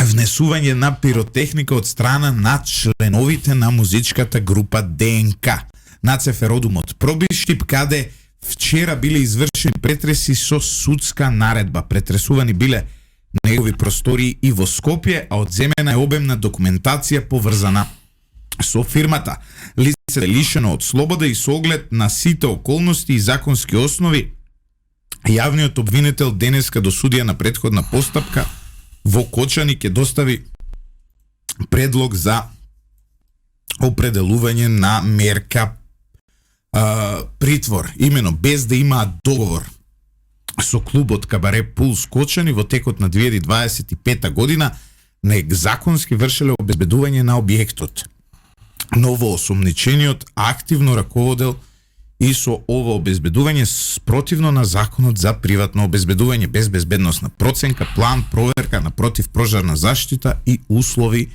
внесување на пиротехника од страна на членовите на музичката група ДНК. Нацев е родом од Пробиштип, каде вчера биле извршени претреси со судска наредба. Претресувани биле негови простории и во Скопје, а одземена е обемна документација поврзана со фирмата. Лицето е лишено од слобода и со оглед на сите околности и законски основи. Јавниот обвинител денеска до судија на претходна постапка во Кочани ќе достави предлог за определување на мерка притвор, имено без да имаат договор со клубот Кабаре Пулс Кочани во текот на 2025 година незаконски вршеле обезбедување на објектот. Новоосомничениот активно раководел и со ова обезбедување спротивно на законот за приватно обезбедување без безбедносна проценка, план, проверка на противпожарна заштита и услови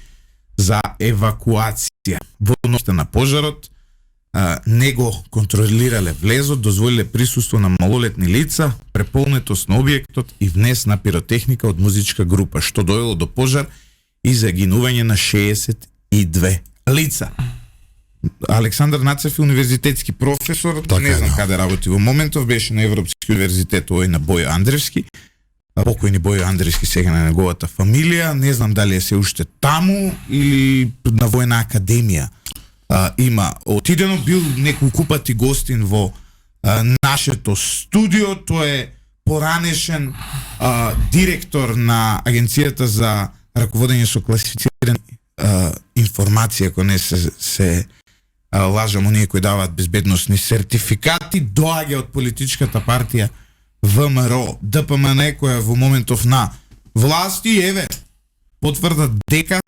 за евакуација. Во односно на пожарот не го контролирале влезот, дозволиле присуство на малолетни лица, преполнетост на објектот и внес на пиротехника од музичка група, што довело до пожар и загинување на 62 лица. Александар Нацев е универзитетски професор, така, не знам каде работи во моментов, беше на Европски универзитет овој на Бојо Андревски, покојни Бојо Андревски сега на неговата фамилија, не знам дали е се уште таму или на Војна академија. има отидено, бил неколку пати гостин во нашето студио. Тој е поранешен директор на Агенцијата за раководење со класифицирани информација, ако не се лажам, оние кои даваат безбедносни сертификати, доаѓа од политичката партија ВМРО, ДПМН, која во моментов на власти, еве, потврда дека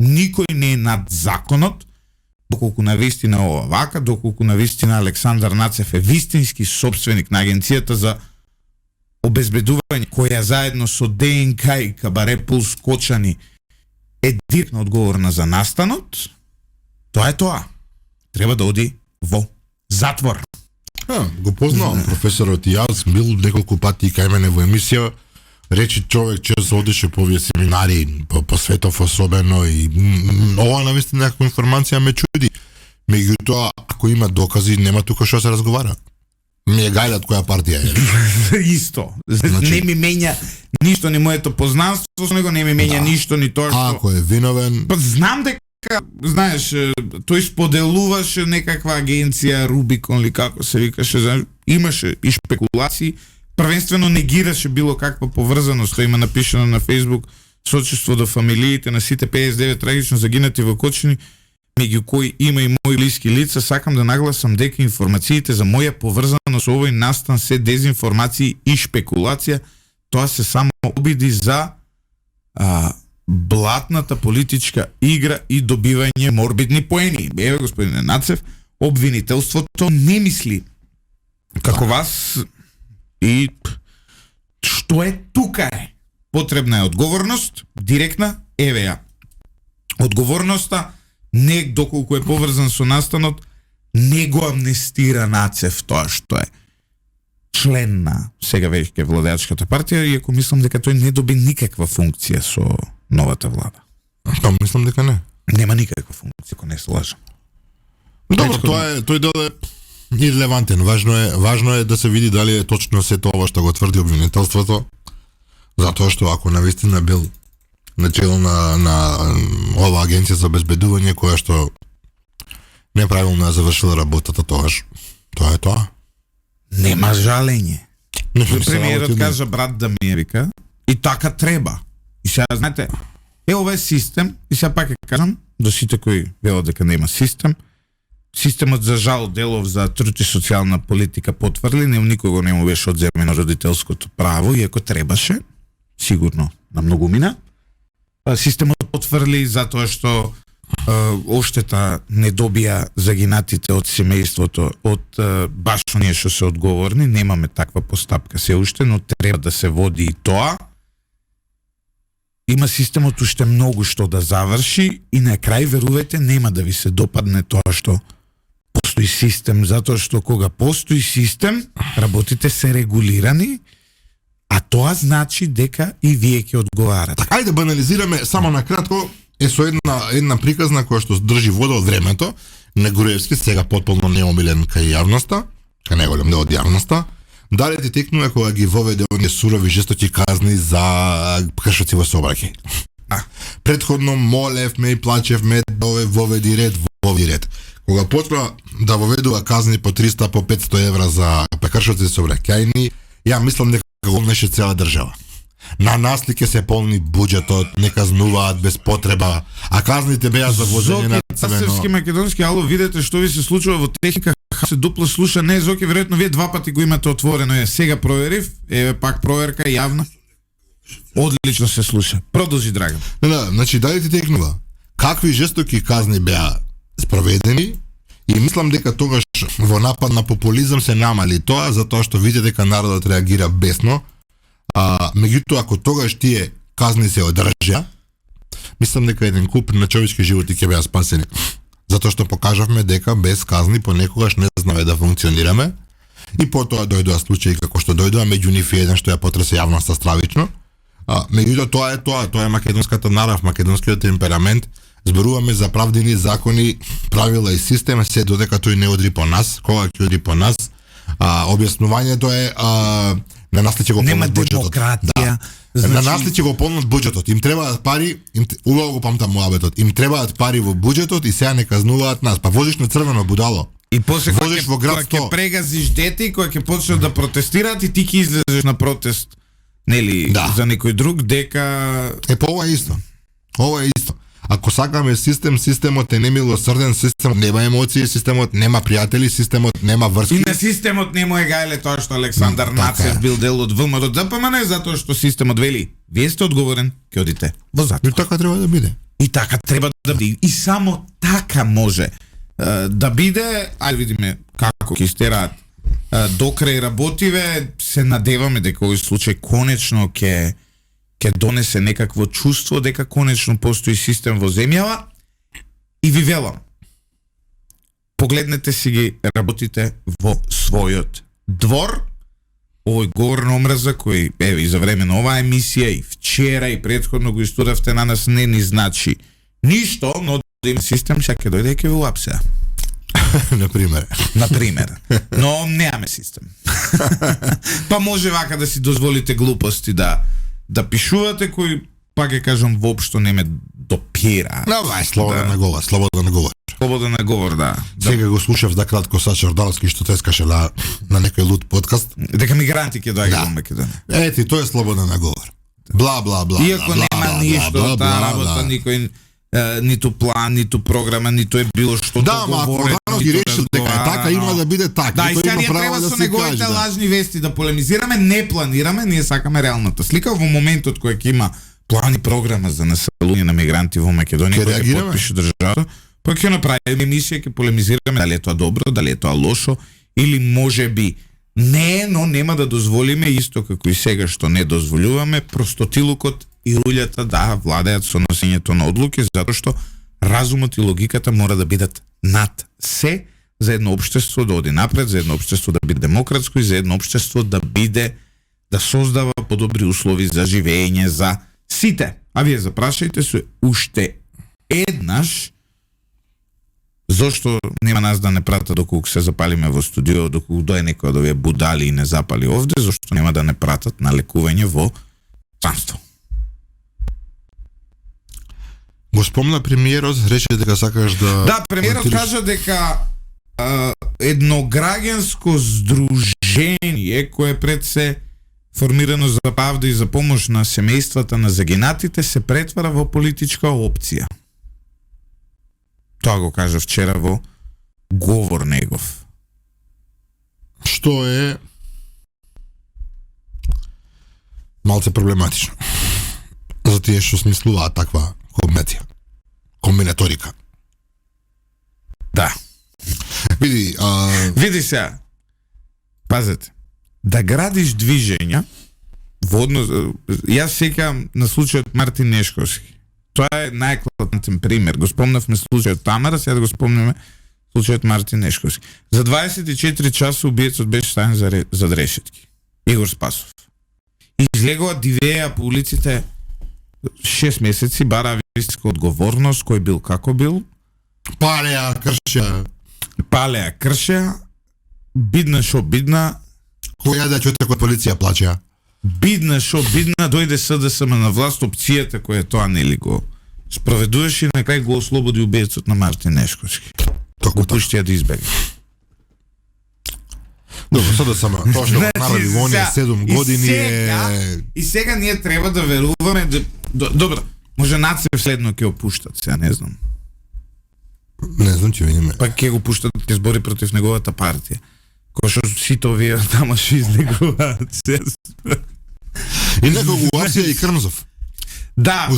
никој не е над законот, доколку навистина ова вака, доколку навистина Александар Нацев е вистински собственик на Агенцијата за обезбедување, која заедно со ДНК и Кабаре Пулс Кочани е директно одговорна за настанот, тоа е тоа. Треба да оди во затвор. Го познавам професорот и јас, бил неколку пати кај мене во емисија, речи човек че се одише по овие семинари, по светов особено, и ова навистина некаква информација ме чуди. Меѓутоа, ако има докази, нема тука што се разговара. Ми е гајлат која партија е. Исто. Не ми менја ништо, ни моето познанство со него, не ми менја ништо, ни тоа што... Ако е виновен... Знам дека, знаеш, тој споделуваше некаква агенција Рубикон или како се викаше, знаеш, имаше и шпекулации, првенствено негираше било каква поврзаност, тоа има напишано на Facebook, сочувство до фамилиите на сите 59 трагично загинати во Кочани, меѓу кои има и мои блиски лица. Сакам да нагласам дека информациите за моја поврзаност со овој настан се дезинформации и шпекулација. Тоа се само обиди за блатната политичка игра и добивање морбидни поени. Еве, господине Нацев, обвинителството не мисли како вас и што е тука е. Потребна е одговорност, директна, еве ја. Одговорноста, не доколку е поврзан со настанот, не го амнестира Нацев тоа што е член на сега веќе владеачката партија, иако мислам дека тој не доби никаква функција со новата влада. Тоа мислам дека не. Нема никаква функција, ако не се лажам. Добро, тој дел е ирелевантен. Важно е да се види дали е точно сето ова што го тврди обвинителството, затоа што ако навистина бил начело на ова агенција за обезбедување, која што неправилно ја завршила работата, тоа е тоа. Нема жалење. Премиерот кажа, брат да ми вика, и така треба. И сега, знаете, ова е систем, и сега пак кажам, до сите кои велат дека нема систем, системот за жал делов за труд и социјална политика потврди, никого не му беше одземено родителското право, иако требаше, сигурно на многумина. Системот потврди затоа што оштета не добија загинатите од семејството, од баш оние што се одговорни. Немаме таква постапка се уште, но треба да се води и тоа. Има системот уште многу што да заврши и на крај, верувајте, нема да ви се допадне тоа што постои систем, затоа што кога постои систем, работите се регулирани, а тоа значи дека и вие ќе одговарате. Така, ајде да банализираме само на кратко, е со една приказна која што држи вода од времето, на Груевски, сега потполно неомилен кај јавноста, кај најголем дел од јавноста. Дали ти текнува кога ги воведе оние сурови жестоки казни за кршоци во сообраќај? Претходно молевме и плачевме да воведи ред. Кога почна да воведува казни по 300, по 500 евра за прекршоци сообраќајни, ја мислам дека го внеше цела држава. На наслike се полни буџетот, не казнуваат без потреба, а казните беа за возење на црвено. Српски, македонски, ало, видете што ви се случува во техника, се дупло слуша, не Зоки, веројатно вие два пати го имате отворено, сега проверив, еве пак проверка јавна. Одлично се слуша. Продолжи, Драган. Значи, дали ти текнува? Какви жестоки казни беа спроведени, и мислам дека тогаш во напад на популизам се намали тоа, затоа што видите дека народот реагира бесно. Меѓутоа, ако тогаш тие казни се одржа, мислам дека еден куп на човечки животи ќе беа спасени. Затоа што покажавме дека без казни понекогаш не знаме да функционираме, и потоа дојдоа случаи како што дојдоа, меѓу нив еден што ја потресе јавноста стравично. Меѓутоа тоа е македонската нарав, македонскиот темперамент. Зборуваме за правдени закони, правила и систем, се додека тој не одри по нас. Кога ќе одри по нас, објаснувањето е на нас ќе го нема демократија, На нас ли ќе го полнат буџетот? Им требаат пари, убаво го памтам муабетот. Им требаат пари во буџетот и сега не казнуваат нас. Па возиш на црвено будало. И после возиш во град кога ќе прегазиш дете и кога ќе почнат да протестираат и ти ќе излезеш на протест, нели, за некој друг дека ова е исто. Ова е исто. Ако сакаме системот е немилосрден, системот нема емоции, системот нема пријатели, системот нема врски. И на системот не му е гајле тоа што Александар Нацев бил дел од ВМРО ДПМН, затоа што системот вели, вие сте одговорен, ќе одите во затвор. И така треба да биде. И така треба да биде. И само така може да биде, ајде видиме како ќе истераат до крај работиве, се надеваме дека овој случај конечно ќе донесе некакво чувство дека конечно постои систем во земјава. И ви велам, погледнете си ги работите во својот двор. Овој говор на омраза кој и за време на оваа емисија и вчера и претходно го истуравте на нас, не ни значи ништо, но да има систем ќе дојде ќе ви уапсеа. Например. Но немаме систем. Па може вака да си дозволите глупости да пишувате, кои, па ќе кажам, воопшто не ме допира. Ова е слободен говор, Слободен говор, да. Сега го слушав за кратко Саша Ордалски што тескаше на некој луд подкаст. Дека мигранти ќе доаѓаат во Македонија. Ети, тоа е слободен говор. Бла, бла, бла. Иако нема ништо од таа работа, никој ниту план, ниту програма, ниту е било што договорено. Да, ама ги решил дека е така, има да биде така. Да, и сега ние треба со неговите лажни вести да полемизираме, не планираме, ние сакаме реалната слика. Во моментот кој ќе има план и програма за населување на мигранти во Македонија, кој ќе потпише државата, па ќе направиме емисија, ќе полемизираме дали е тоа добро, дали е тоа лошо, или можеби не, но нема да дозволиме, исто како и сега што не дозволуваме, простотилукот и рулјата да владеат со носењето на одлуки, затоа што разумот и логиката мора да бидат над се за едно општество да оди напред, за едно општество да биде демократско и за едно општество да биде, да создава подобри услови за живење за сите. А вие запрашајте се уште еднаш зошто нема нас да не прата доколку се запалиме во студио, доколку дое некој од овие будали и не запали овде, зошто нема да не пратат на лекување во странство. Го спомна премиерот, рече дека сакаш да... Да, премиерот кажа дека едно граѓанско здружение кое пред се формирано за правда и за помош на семејствата на загинатите се претвара во политичка опција. Тоа го кажа вчера во говор негов. Што е малце проблематично за тие што смислуваат таква комбинаторика. Да. Види се. Пазете. Да градиш движења во однос, јас сеќавам на случајот Мартин Нешковски. Тоа е најеклатантен пример. Го спомнавме случајот Тамара, сега да го спомнеме случајот Мартин Нешковски. За 24 часа убиецот беше ставен за решетки. Игор Спасов. Излегува дивеја по улиците 6 месеци, бара вистинска одговорност, кој бил како бил. Палеа кршеа, бидна шо бидна. Која да чуте кој полиција плачеа? Бидна шо бидна, дојде СДСМ на власт, опцијата која тоа нели го спроведуваше и на крај го ослободи убиецот на Мартин Нешковски. Го пушти ја да избега. Добро, СДСМ, тоа што направи во оние 7 години И сега ние треба да веруваме добро, може Нацев следно ќе опуштат, сега не знам. Не знам, ќе видиме. Па ќе го пуштат, ќе збори против неговата партија. Кој што сите овие тама што излегуваат. И некој го апсија и Крмзов. Да,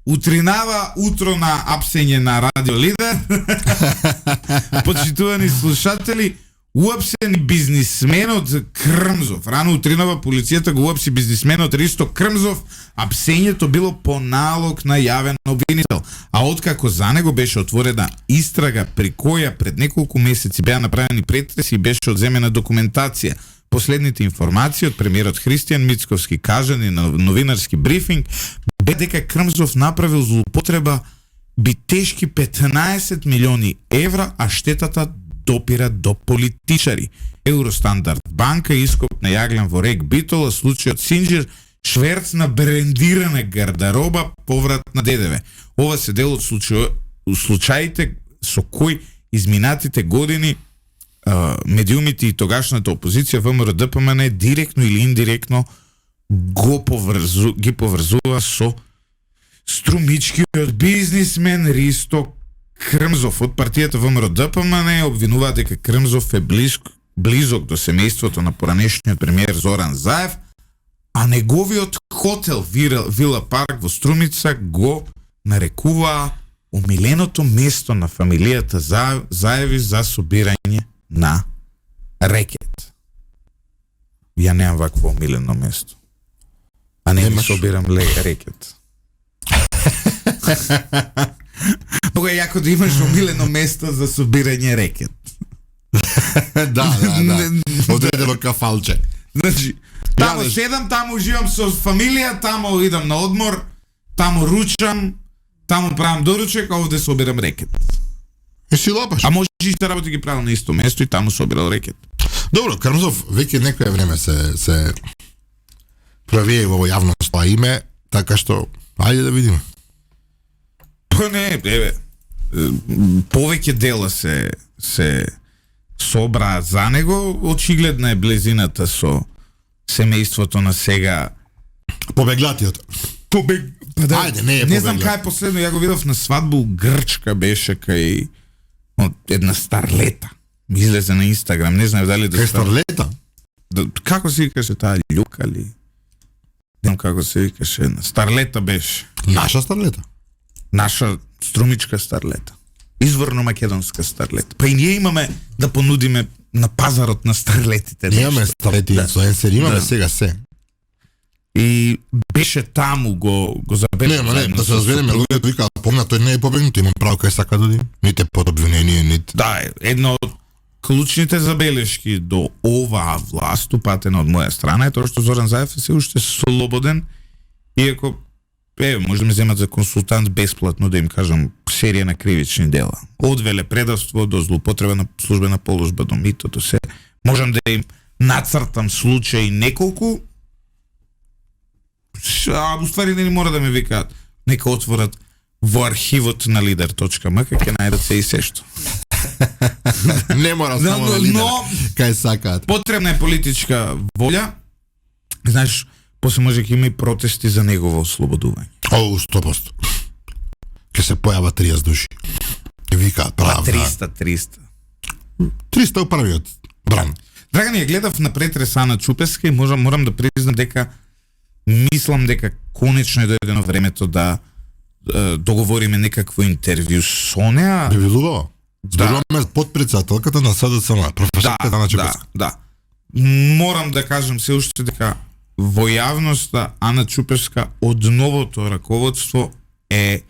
утринава утро на апсење на Радио Лидер. Почитувани слушатели, уапсени бизнисменот Крмзов. Рано утринава полицијата го уапси бизнисменот Ристо Крмзов. Апсењето било по налог на јавен обвинител. А откако за него беше отворена истрага при која пред неколку месеци беа направени претреси и беше одземена документација. Последните информации од премиерот Христијан Мицковски кажани на новинарски брифинг бе дека Крмзов направил злоупотреба би тешки 15 милиони евра, а штетата допира до политичари. Евростандард банка ископ најаглен во Рек Битола, случајот Синџир шверц на брендирана гардароба, поврат на ДДВ. Ова се дел од случаите со кои изминатите години медиумите и тогашната опозиција ВМРО ДПМН директно или индиректно ги поврзува со струмичкиот бизнисмен Ристо Крмзов од партијата ВМРО ДПМН. Обвинуваат дека Крмзов е близок до семејството на поранешниот премиер Зоран Заев, а неговиот хотел Вила Парк во Струмица го нарекуваа омиленото место на фамилијата Заеви за собирање на рекет. Ја немам вакво омилено место. А не ми собирам рекет. Много е јако да имаш омилено место за собирање рекет. Да. Одредено кафалче. Значи, таму седам, таму уживам со фамилија, таму идам на одмор, таму ручам, таму правам доручек, а овде собирам рекет. И си лапаш. А може и да работи ги правил на исто место и таму собирал рекет. Добро, Крмзов веќе некое време се правие во јавноста име, така што ајде да видиме. Па не, повеќе дела се собраат за него, очигледна е близината со семејството на сега побеглатиот. Па да, ајде, не е не знам побеглат. кај последно, ја го видов на свадба у Грчка, беше кај една старлета. Ми излезе на Инстаграм, не знам дали да Кај старлета? Како се викаше таа Љука ли? Не знам како се викаше, старлета беше. Наша старлета? Наша струмичка старлета. Изворно македонска старлета. Па и ние имаме да понудиме на пазарот на старлетите. Ние имаме старлети инфлуенсери, имаме Да. сега се. И беше таму го забележа. Не, да се разбереме, луѓето викаат помна, тој не е побегнат, има право кај сака да оди. Ните под обвинение, нит. Да, едно од клучните забелешки до оваа власт, упатена од моја страна, е тоа што Зоран Заев е се уште слободен, иако може да ме земат за консултант бесплатно да им кажам серија на кривични дела. Од велепредавство до злоупотреба на службена положба до мито, до се. Можам да им нацртам случаи неколку, а уствари не мора да ме викаат. Нека отворат во архивот на lider.mk, ќе најдат се и се што. Не мора само да лидер, кај сакаат. Потребна е политичка волја. Знаеш, после може ќе има и протести за негово ослободување. 100%. Ке се појава 30 души. И викаат правда. 300. 300 у првиот бран. Драган, ја гледав на претрес Ана Чупеска и морам да признам дека мислам дека конечно е дојдено времето да договориме некакво интервју со неа. Би било? Зборуваме подпредседателката на СДСМ, професорката Ана Чупеска. Да. Морам да кажам се уште дека во јавноста Ана Чупеска од новото раководство е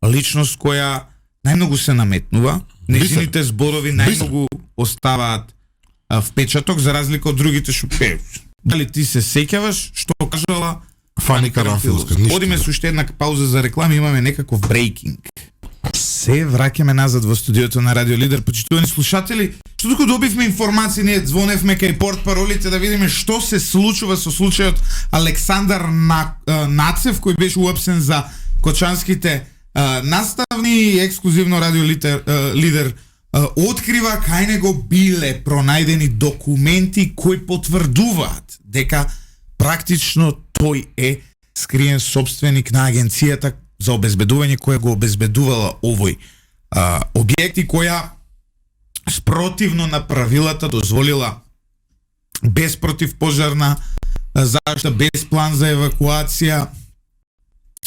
личност која најмногу се наметнува. Нејзините зборови најмногу оставаат впечаток за разлика од другите шупеви. Дали ти се сеќаваш што кажала Фани Карамфилска? Одиме со уште една пауза за реклама, имаме некаков брейкинг. Се враќаме назад во студиото на Радио Лидер, почитувани слушатели. Што туку добивме информации, ние звоневме кај портпаролите да видиме што се случува со случајот Александар Нацев, кој беше уапсен за кочанските наставни. Ексклузивно Радио Лидер открива кај него биле пронајдени документи кои потврдуваат дека практично тој е скриен собственик на агенцијата за обезбедување која го обезбедувала овој објект и која спротивно на правилата дозволила без противпожарна заштита, без план за евакуација,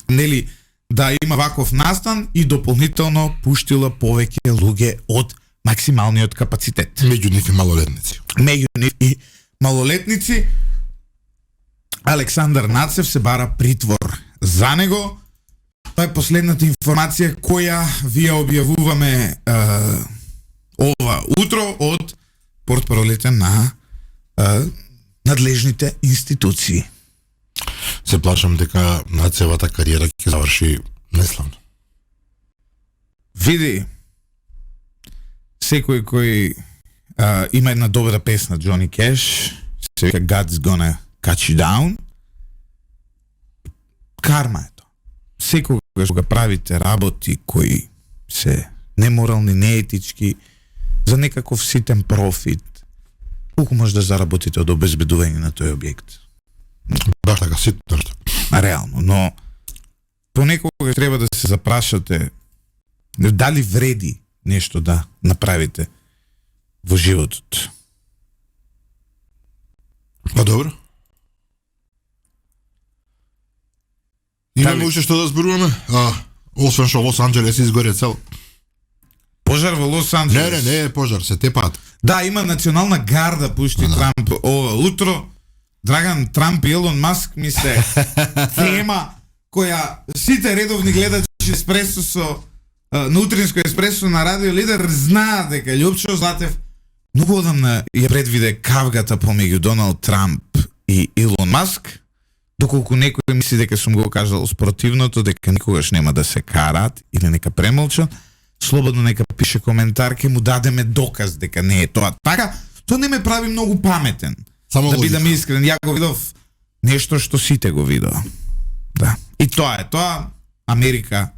нели, да има ваков настан и дополнително пуштила повеќе луѓе од максималниот капацитет. Меѓу нив и малолетници. Александар Нацев се бара притвор за него. Тоа е последната информација која вие објавуваме ова утро од портпаролите на надлежните институции. Се плашам дека Нацевата кариера ќе заврши неславно. Види, секој кој има една добра песна Джони Кеш, се вика God's Gonna Catch You Down, карма е тоа. Секогаш кога правите работи кои се неморални, неетички, за некаков ситен профит, колку може да заработите од обезбедување на тој објект? Баш така, ситно. Реално, но понекога треба да се запрашате дали вреди нешто да направите во животот. Па добро. Имаме уште што да зборуваме? Освен што Лос Анџелес изгоре цел. Пожар во Лос Анџелес. Не е пожар, се тепаат. Да, има национална гарда, пушти Трамп ова утро. Драган Трамп и Елон Маск ми се тема која сите редовни гледачи Еспресо на утринско Еспресо на Радио Лидер знаат дека Љупчо Златев многу одамна ја предвиде кавгата помеѓу Доналд Трамп и Елон Маск, доколку некој мисли дека сум го кажал спротивното, дека никогаш нема да се карат или нека премолчат, слободно нека пише коментар, ке му дадеме доказ дека не е тоа така. Тоа не ме прави многу паметен. Само да логика. бидам искрен, ја го видов нешто што сите го видоа. Да. И тоа е, тоа Америка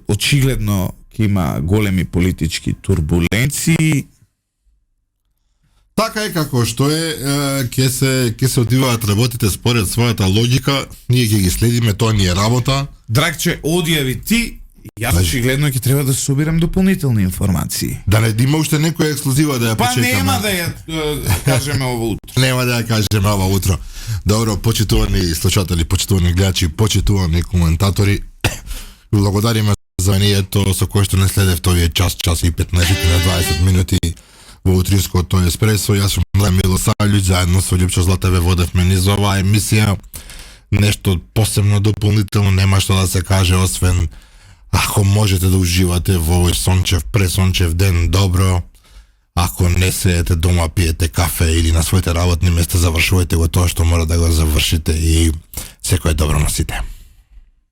очигледно ќе има големи политички турбуленции. Така е како што е, ќе се одиваат работите според својата логика, ние ќе ги следиме, тоа ни е работа. Драгче, одјави ти, јас очигледно ќе треба да собирам дополнителни информации. Да не има уште некоја ексклузива да ја Па почекаме. нема да ја кажеме ова утро. Нема да ја кажеме ова утро. Добро, почитувани слушатели, почитувани гледачи, почитувани коментатори, благодариме за вниманието со кое што не следевте овие час и 15 на 20 минути во утринското Еспресо. Јас сум Мило Савлјуќ, заедно со Љупчо Златеве водевме низ оваа емисија. Нешто посебно дополнително нема што да се каже, освен ако можете да уживате во овој сончев, пресончев ден, добро. Ако не седете дома, пиете кафе или на своите работни места, завршувајте го тоа што мора да го завршите и секој добро носите.